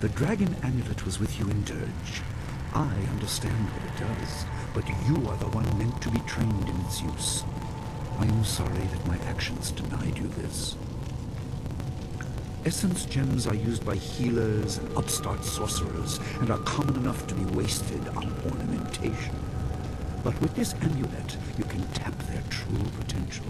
The dragon amulet was with you in Dirge. I understand what it does, but you are the one meant to be trained in its use. I am sorry that my actions denied you this. Essence gems are used by healers and upstart sorcerers and are common enough to be wasted on ornamentation. But with this amulet, you can tap their true potential.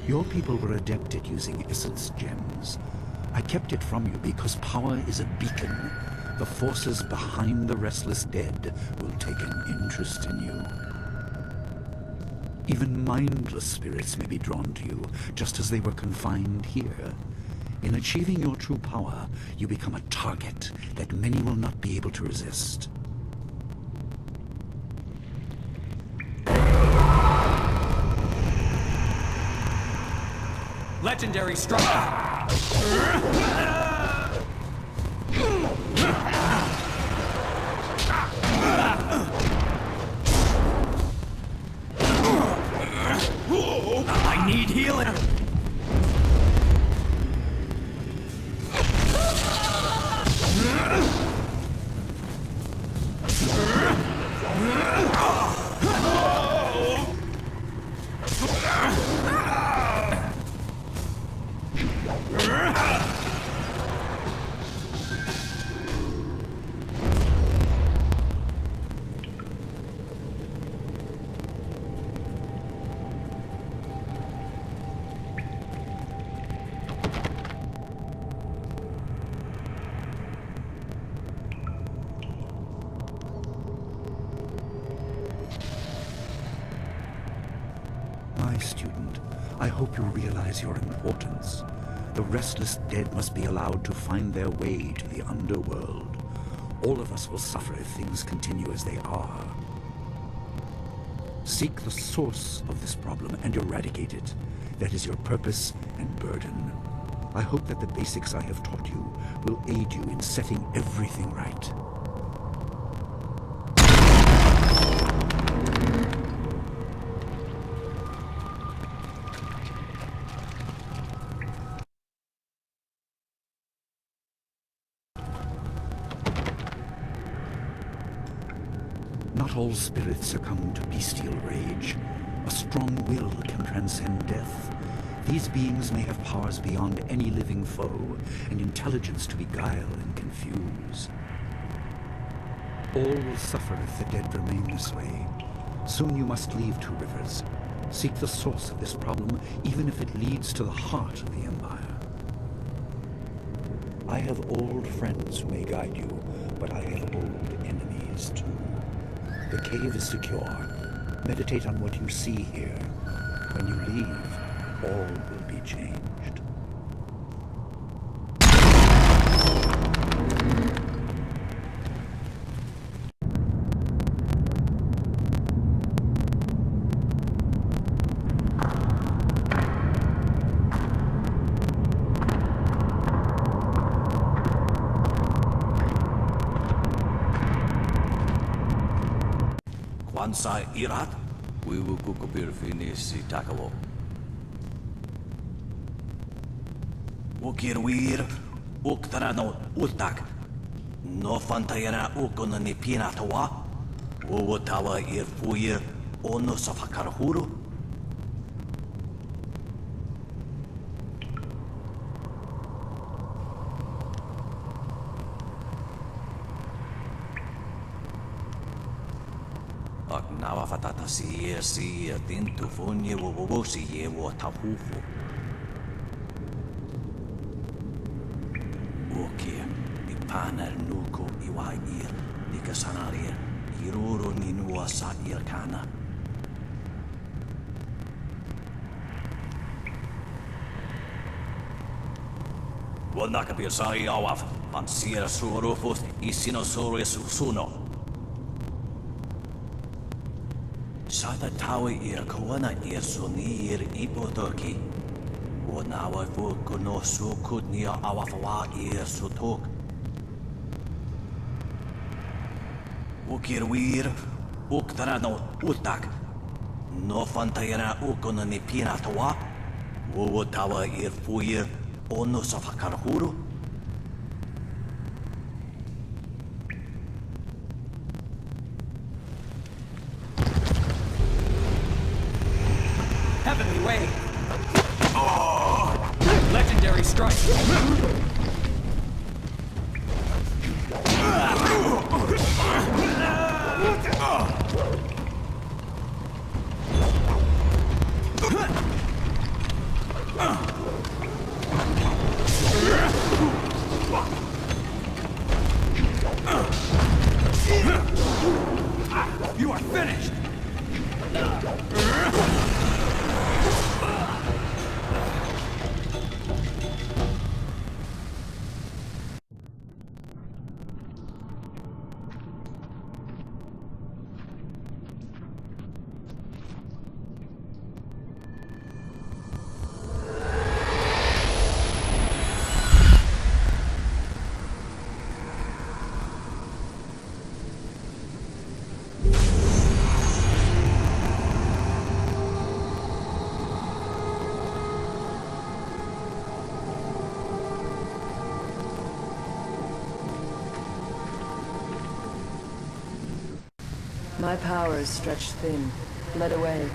Your people were adept at using essence gems. I kept it from you because power is a beacon. The forces behind the restless dead will take an interest in you. Even mindless spirits may be drawn to you, just as they were confined here. In achieving your true power, you become a target that many will not be able to resist. Legendary strike! I need healing! Student, I hope you realize your importance. The restless dead must be allowed to find their way to the underworld. All of us will suffer if things continue as they are. Seek the source of this problem and eradicate it. That is your purpose and burden. I hope that the basics I have taught you will aid you in setting everything right. Not all spirits succumb to bestial rage. A strong will can transcend death. These beings may have powers beyond any living foe, and intelligence to beguile and confuse. All will suffer if the dead remain this way. Soon you must leave Two Rivers. Seek the source of this problem, even if it leads to the heart of the Empire. I have old friends who may guide you, but I have old enemies too. The cave is secure. Meditate on what you see here. When you leave, all will be changed. Kwansai Irat? We will cook a beer finis Takawo. Ukirwir, Uktarano Utak. No Fantayana Ukona ni Pinatawa. Uwatawa ir Fuir, Ono Safakarahuru. Nawa fatata si tintu funye wo si ye wo tahufu. Oke, ipana nuko iwair, ikasanaria, Iruru ninua sa irkana. Wanakapir sari awaf, ansira surufus isinosaurus suno. Sada tawi ir kawana ir suni ir ipotoki. Wanawa fu kuno sukut nia awafawa ir sutok. Ukir wir, uktarano utak. No fantayana ukona ni piratawa. Wotawa ir fuir. Ono sa fakarhuro? Heavenly wave. Legendary strike. You are finished! My power is stretched thin, bled away,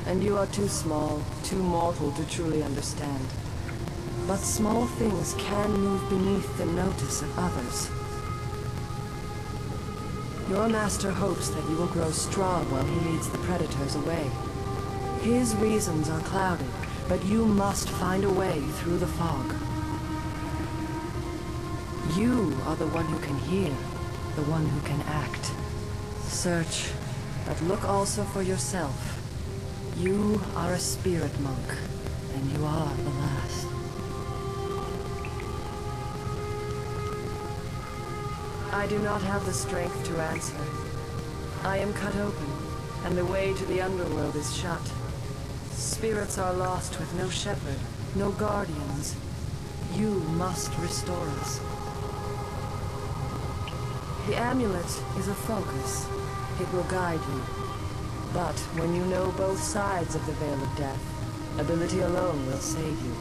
and you are too small, too mortal to truly understand. But small things can move beneath the notice of others. Your master hopes that you will grow strong while he leads the predators away. His reasons are clouded, but you must find a way through the fog. You are the one who can hear, the one who can act. Search, but look also for yourself. You are a spirit monk, and you are the last. I do not have the strength to answer. I am cut open, and the way to the underworld is shut. Spirits are lost with no shepherd, no guardians. You must restore us. The amulet is a focus. It will guide you. But when you know both sides of the Veil of Death, ability alone will save you.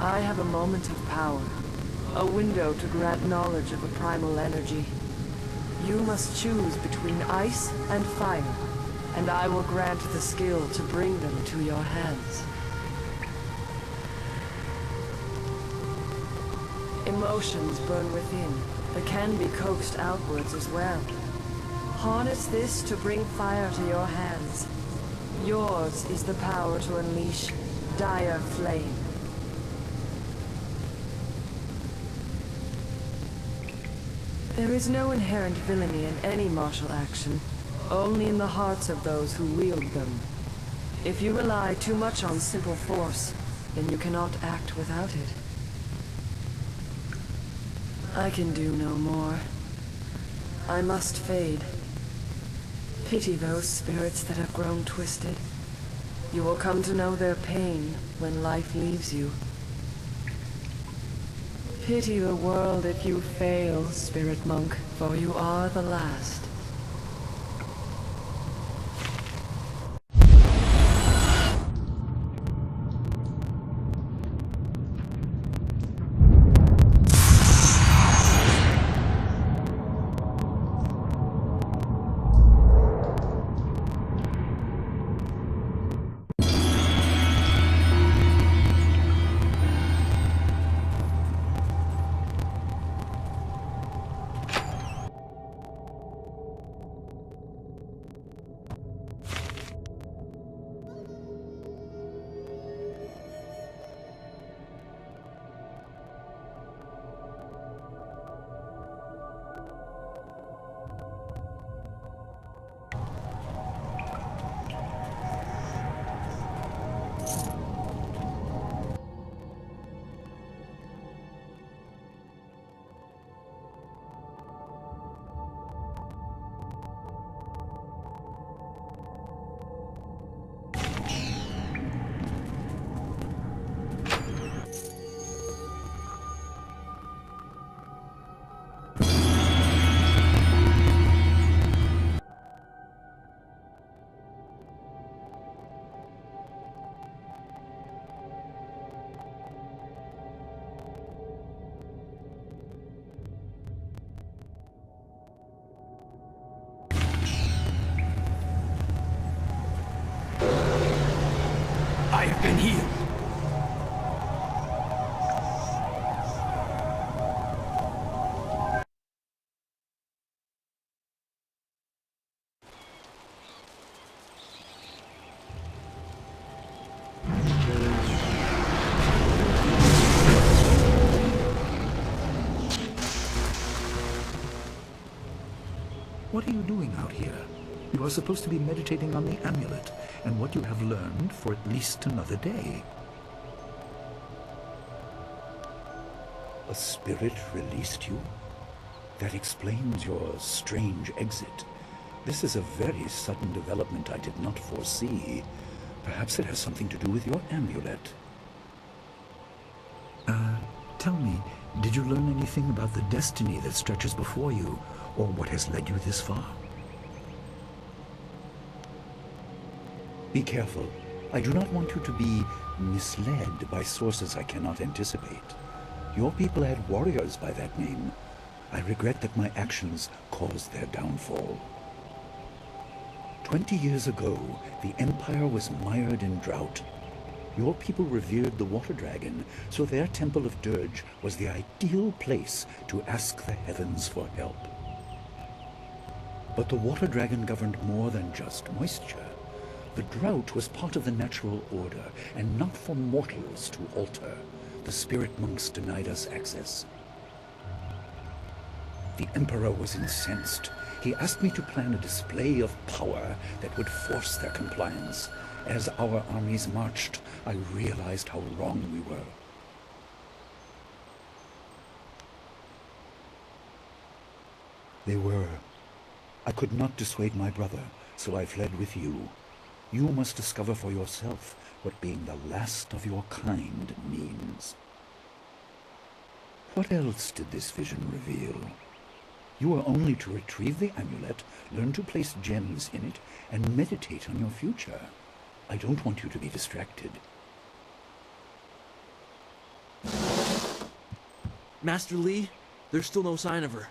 I have a moment of power, a window to grant knowledge of a primal energy. You must choose between ice and fire, and I will grant the skill to bring them to your hands. Emotions burn within, but can be coaxed outwards as well. Harness this to bring fire to your hands. Yours is the power to unleash dire flame. There is no inherent villainy in any martial action, only in the hearts of those who wield them. If you rely too much on simple force, then you cannot act without it. I can do no more. I must fade. Pity those spirits that have grown twisted. You will come to know their pain when life leaves you. Pity the world if you fail, spirit monk, for you are the last. What are you doing out here? You are supposed to be meditating on the amulet and what you have learned for at least another day. A spirit released you? That explains your strange exit. This is a very sudden development I did not foresee. Perhaps it has something to do with your amulet. Tell me, did you learn anything about the destiny that stretches before you, or what has led you this far? Be careful. I do not want you to be misled by sources I cannot anticipate. Your people had warriors by that name. I regret that my actions caused their downfall. 20 years ago, the Empire was mired in drought. Your people revered the water dragon, so their temple of Dirge was the ideal place to ask the heavens for help. But the water dragon governed more than just moisture. The drought was part of the natural order, and not for mortals to alter. The spirit monks denied us access. The Emperor was incensed. He asked me to plan a display of power that would force their compliance. As our armies marched, I realized how wrong we were. They were. I could not dissuade my brother, so I fled with you. You must discover for yourself what being the last of your kind means. What else did this vision reveal? You are only to retrieve the amulet, learn to place gems in it, and meditate on your future. I don't want you to be distracted. Master Li, there's still no sign of her.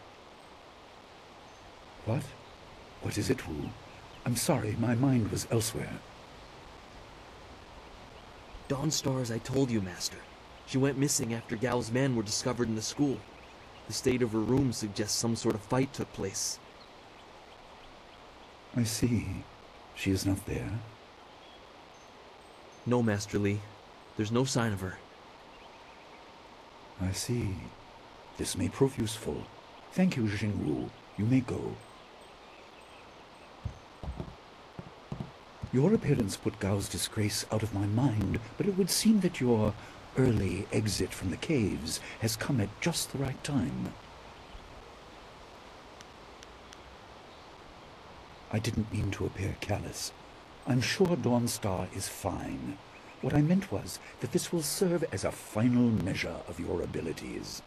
What? What is it, Wu? I'm sorry, my mind was elsewhere. Dawnstar, as I told you, Master. She went missing after Gao's men were discovered in the school. The state of her room suggests some sort of fight took place. I see. She is not there. No, Master Li. There's no sign of her. I see. This may prove useful. Thank you, Jingwu. You may go. Your appearance put Gao's disgrace out of my mind, but it would seem that your early exit from the caves has come at just the right time. I didn't mean to appear callous. I'm sure Dawnstar is fine. What I meant was that this will serve as a final measure of your abilities.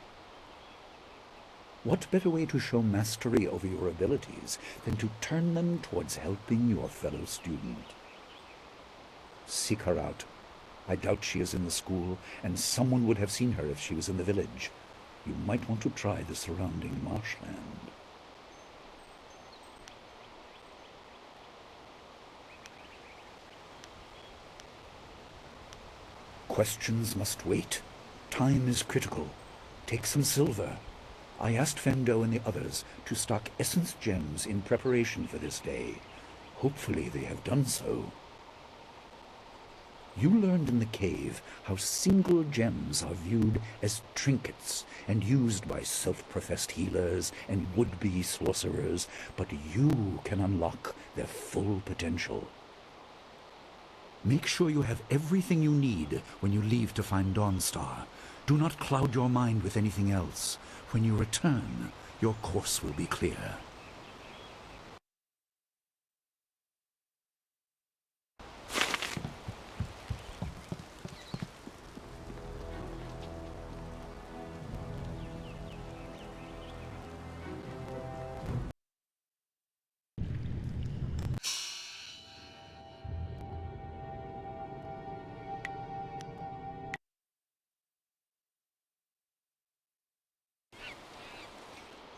What better way to show mastery over your abilities than to turn them towards helping your fellow student? Seek her out. I doubt she is in the school, and someone would have seen her if she was in the village. You might want to try the surrounding marshland. Questions must wait. Time is critical. Take some silver. I asked Fendo and the others to stock essence gems in preparation for this day. Hopefully they have done so. You learned in the cave how single gems are viewed as trinkets and used by self-professed healers and would-be sorcerers, but you can unlock their full potential. Make sure you have everything you need when you leave to find Dawnstar. Do not cloud your mind with anything else. When you return, your course will be clear.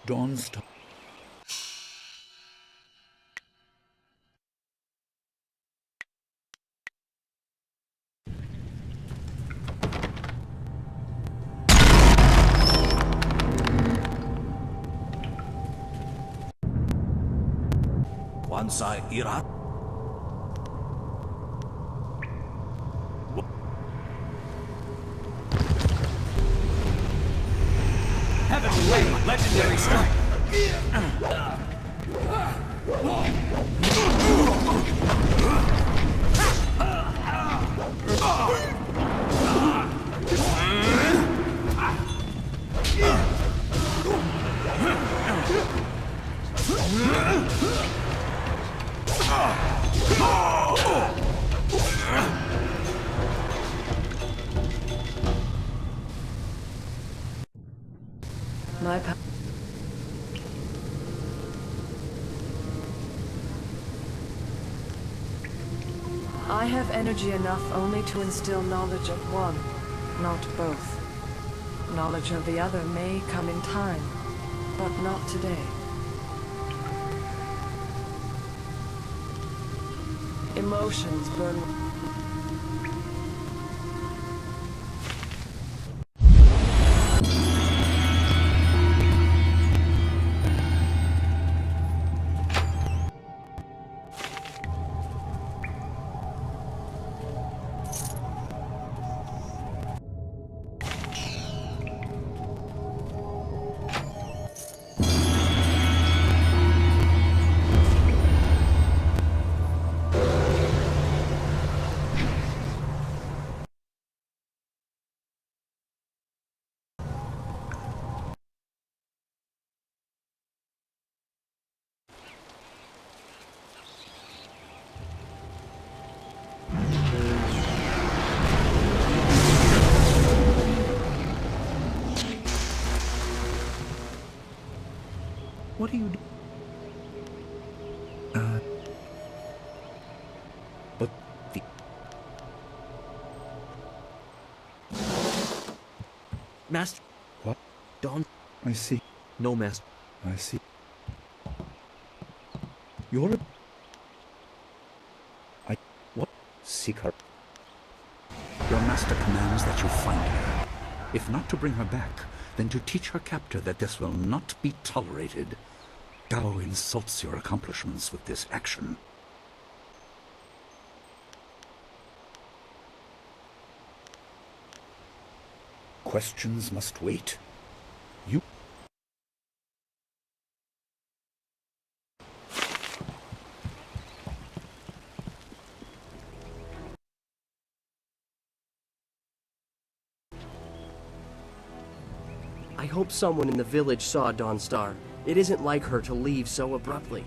Dawnstar. Wansa Irat. Heavenly Wave, legendary strike. My pa- I have energy enough only to instill knowledge of one, not both. Knowledge of the other may come in time, but not today. Emotions burn. What are you doing? But the... Master. What? Dawn. I see. No, Master. I see. You're a... What? Seek her. Your master commands that you find her. If not to bring her back, then to teach her captor that this will not be tolerated. Gao insults your accomplishments with this action. Questions must wait. You... I hope someone in the village saw Dawnstar. It isn't like her to leave so abruptly.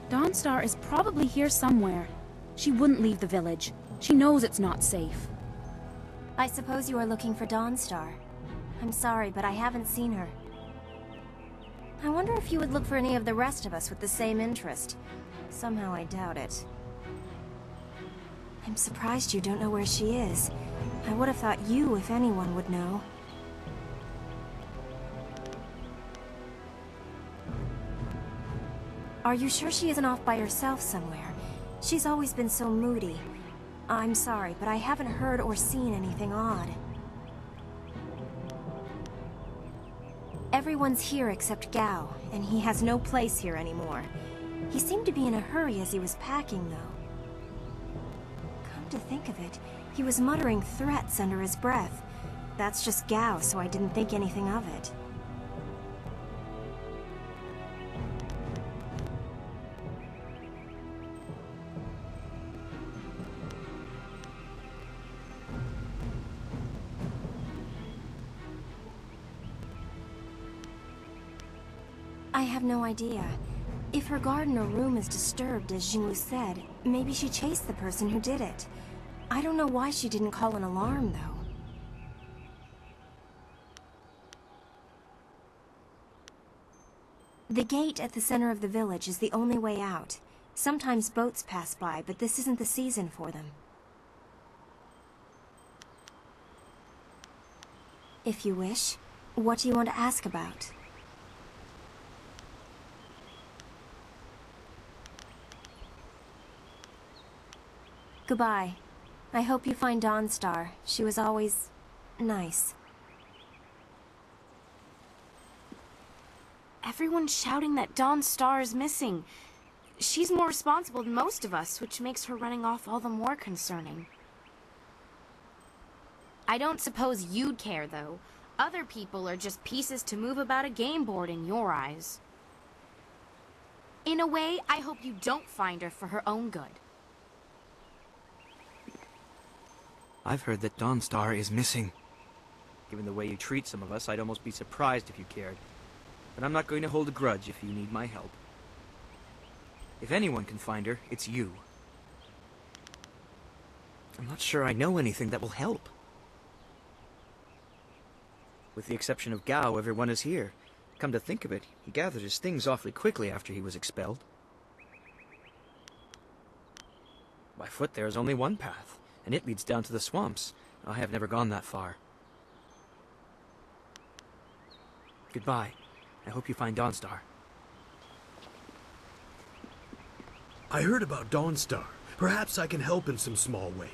Dawnstar is probably here somewhere. She wouldn't leave the village. She knows it's not safe. I suppose you are looking for Dawnstar. I'm sorry, but I haven't seen her. I wonder if you would look for any of the rest of us with the same interest. Somehow I doubt it. I'm surprised you don't know where she is. I would have thought you, if anyone, would know. Are you sure she isn't off by herself somewhere? She's always been so moody. I'm sorry, but I haven't heard or seen anything odd. Everyone's here except Gao, and he has no place here anymore. He seemed to be in a hurry as he was packing, though. Come to think of it, he was muttering threats under his breath. That's just Gao, so I didn't think anything of it. I have no idea. If her garden or room is disturbed, as Jingwu said, maybe she chased the person who did it. I don't know why she didn't call an alarm, though. The gate at the center of the village is the only way out. Sometimes boats pass by, but this isn't the season for them. If you wish, what do you want to ask about? Goodbye. I hope you find Dawnstar. She was always... nice. Everyone's shouting that Dawnstar is missing. She's more responsible than most of us, which makes her running off all the more concerning. I don't suppose you'd care, though. Other people are just pieces to move about a game board in your eyes. In a way, I hope you don't find her for her own good. I've heard that Dawnstar is missing. Given the way you treat some of us, I'd almost be surprised if you cared. But I'm not going to hold a grudge if you need my help. If anyone can find her, it's you. I'm not sure I know anything that will help. With the exception of Gao, everyone is here. Come to think of it, he gathered his things awfully quickly after he was expelled. By foot there is only one path, and it leads down to the swamps. I have never gone that far. Goodbye. I hope you find Dawnstar. I heard about Dawnstar. Perhaps I can help in some small way.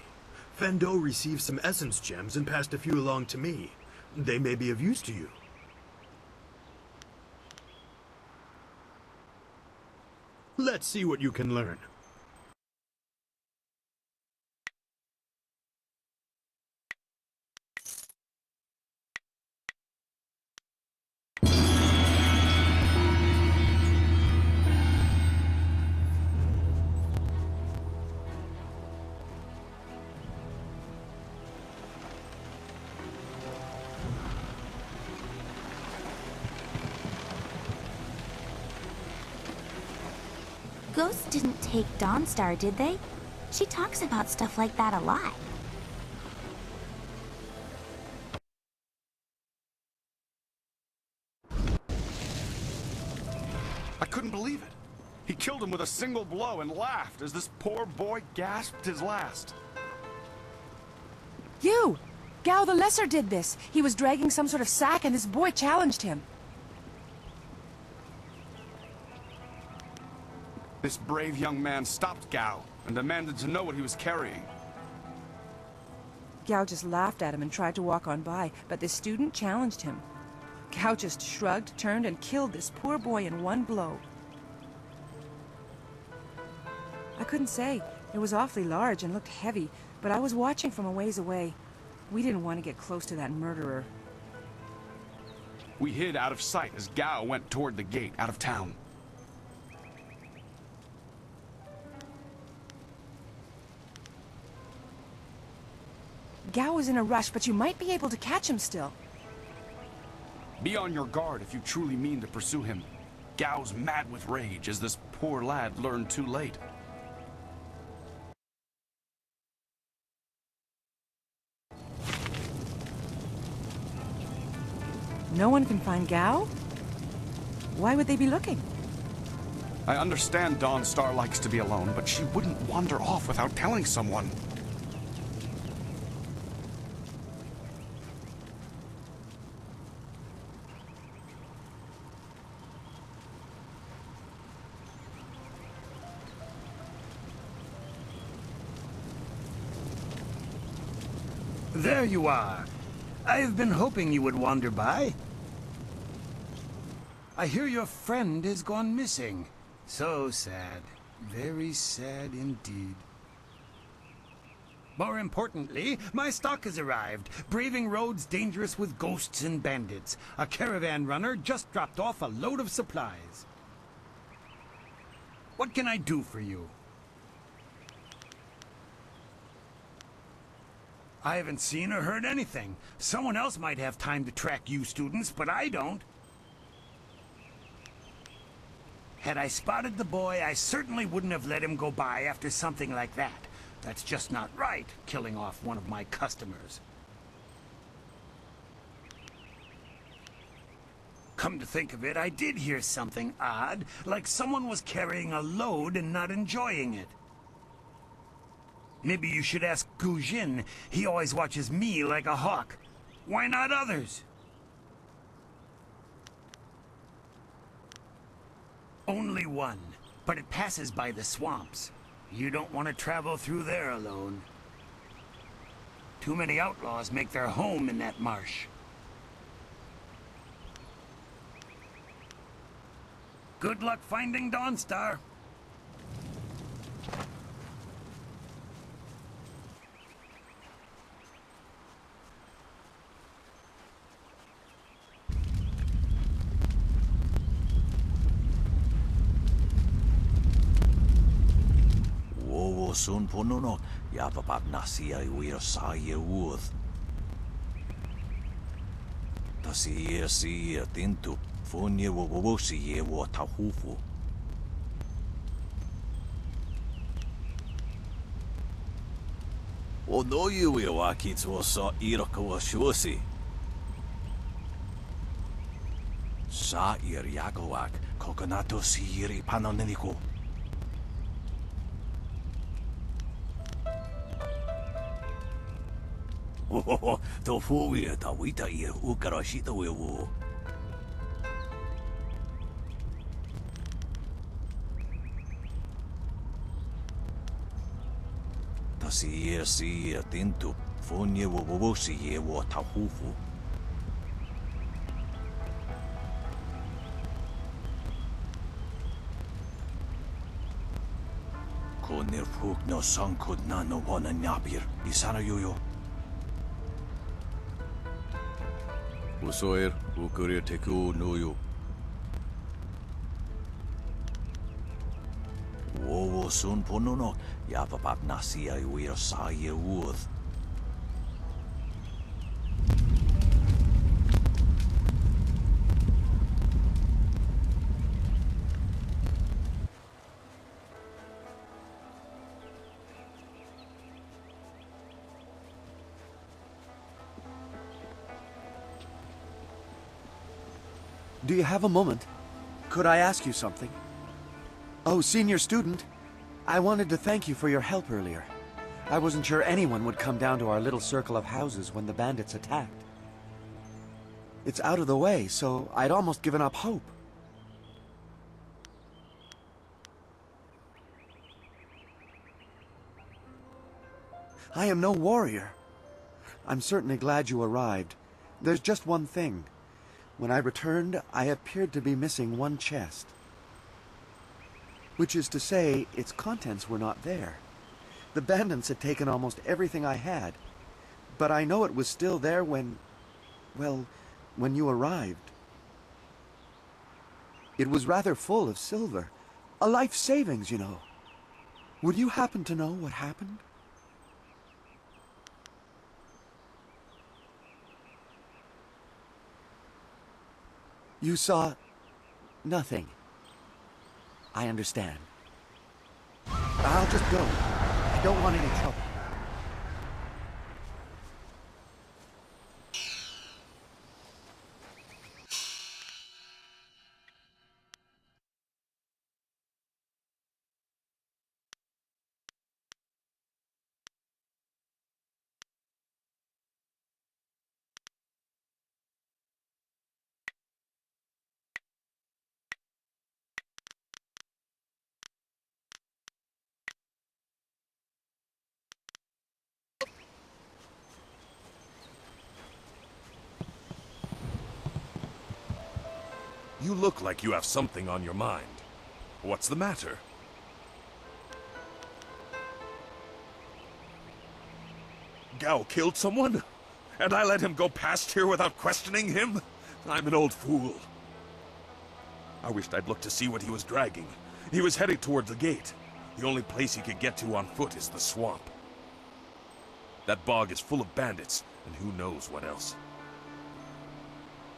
Fendo received some essence gems and passed a few along to me. They may be of use to you. Let's see what you can learn. Ghosts didn't take Dawnstar, did they? She talks about stuff like that a lot. I couldn't believe it. He killed him with a single blow and laughed as this poor boy gasped his last. You! Gao the Lesser did this. He was dragging some sort of sack and this boy challenged him. This brave young man stopped Gao and demanded to know what he was carrying. Gao just laughed at him and tried to walk on by, but the student challenged him. Gao just shrugged, turned, and killed this poor boy in one blow. I couldn't say. It was awfully large and looked heavy, but I was watching from a ways away. We didn't want to get close to that murderer. We hid out of sight as Gao went toward the gate out of town. Gao was in a rush, but you might be able to catch him still. Be on your guard if you truly mean to pursue him. Gao's mad with rage as this poor lad learned too late. No one can find Gao? Why would they be looking? I understand Dawnstar likes to be alone, but she wouldn't wander off without telling someone. There you are. I've been hoping you would wander by. I hear your friend has gone missing. So sad. Very sad indeed. More importantly, my stock has arrived. Braving roads dangerous with ghosts and bandits. A caravan runner just dropped off a load of supplies. What can I do for you? I haven't seen or heard anything. Someone else might have time to track you students, but I don't. Had I spotted the boy, I certainly wouldn't have let him go by after something like that. That's just not right, killing off one of my customers. Come to think of it, I did hear something odd, like someone was carrying a load and not enjoying it. Maybe you should ask Gu Jin. He always watches me like a hawk. Why not others? Only one, but it passes by the swamps. You don't want to travel through there alone. Too many outlaws make their home in that marsh. Good luck finding Dawnstar. sun ponono, yapapap nasia iwir sa ye wooth. Tasi si tintu, fonye wowosi ye wo tahufu. O no you wa kitsu sa iraka wa shusi. Sa ir yagawak, kokonato si iri panoneniko. Oh, to fuwe ta wita ir ukarashita wewo. Ta si tintu, fonye wo si ye wo tahufu. Konir fuk no sankud na no wana nyapir, isana yoyo. Usoir, ukurir teku noyo. Wowo sun ponono, yapapap nasia iwir sa ye wooth. Do you have a moment? Could I ask you something? Oh, senior student. I wanted to thank you for your help earlier. I wasn't sure anyone would come down to our little circle of houses when the bandits attacked. It's out of the way, so I'd almost given up hope. I am no warrior. I'm certainly glad you arrived. There's just one thing. When I returned, I appeared to be missing one chest. Which is to say, its contents were not there. The bandits had taken almost everything I had. But I know it was still there when... well, when you arrived. It was rather full of silver. A life savings, you know. Would you happen to know what happened? You saw nothing. I understand. I'll just go. I don't want any trouble. You look like you have something on your mind. What's the matter? Gao killed someone? And I let him go past here without questioning him? I'm an old fool. I wished I'd looked to see what he was dragging. He was heading towards the gate. The only place he could get to on foot is the swamp. That bog is full of bandits, and who knows what else.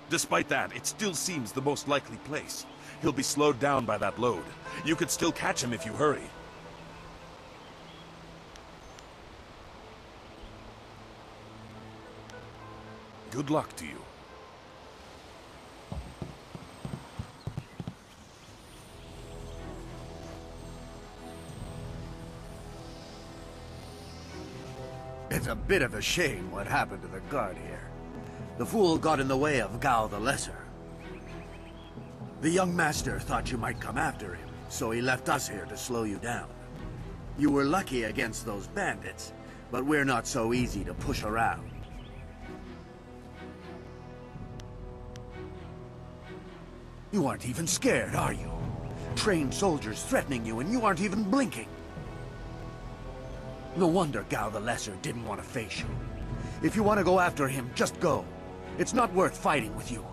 Despite that, it still seems the most likely place. He'll be slowed down by that load. You could still catch him if you hurry. Good luck to you. It's a bit of a shame what happened to the guard here. The fool got in the way of Gao the Lesser. The young master thought you might come after him, so he left us here to slow you down. You were lucky against those bandits, but we're not so easy to push around. You aren't even scared, are you? Trained soldiers threatening you and you aren't even blinking. No wonder Gao the Lesser didn't want to face you. If you want to go after him, just go. It's not worth fighting with you.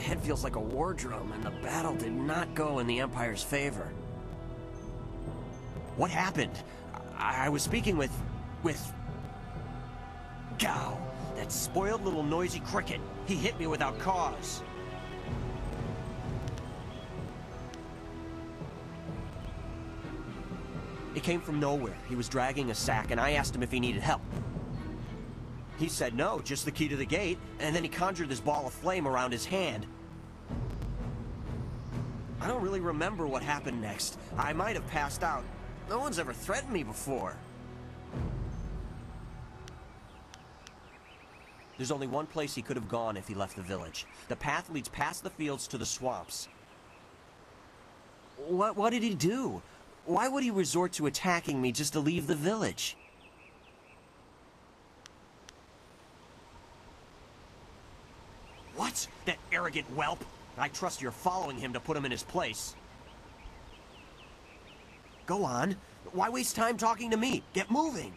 head feels like a war drum, and the battle did not go in the Empire's favor. What happened? I was speaking with Gao, that spoiled little noisy cricket. He hit me without cause. It came from nowhere. He was dragging a sack, and I asked him if he needed help. He said no, just the key to the gate, and then he conjured this ball of flame around his hand. I don't really remember what happened next. I might have passed out. No one's ever threatened me before. There's only one place he could have gone if he left the village. The path leads past the fields to the swamps. What did he do? Why would he resort to attacking me just to leave the village? What? That arrogant whelp? I trust you're following him to put him in his place. Go on. Why waste time talking to me? Get moving!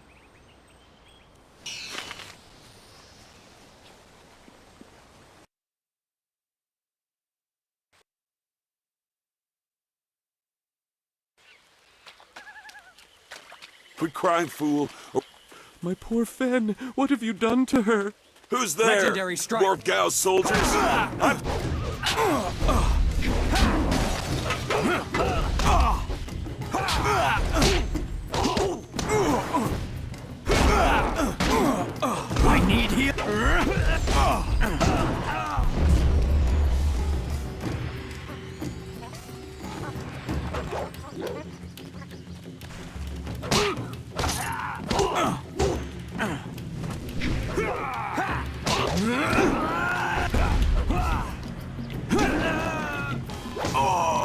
Quit crying, fool. Oh. My poor Fen, what have you done to her? Who's there? Legendary strike. More Gao soldiers? I need heal. Oh!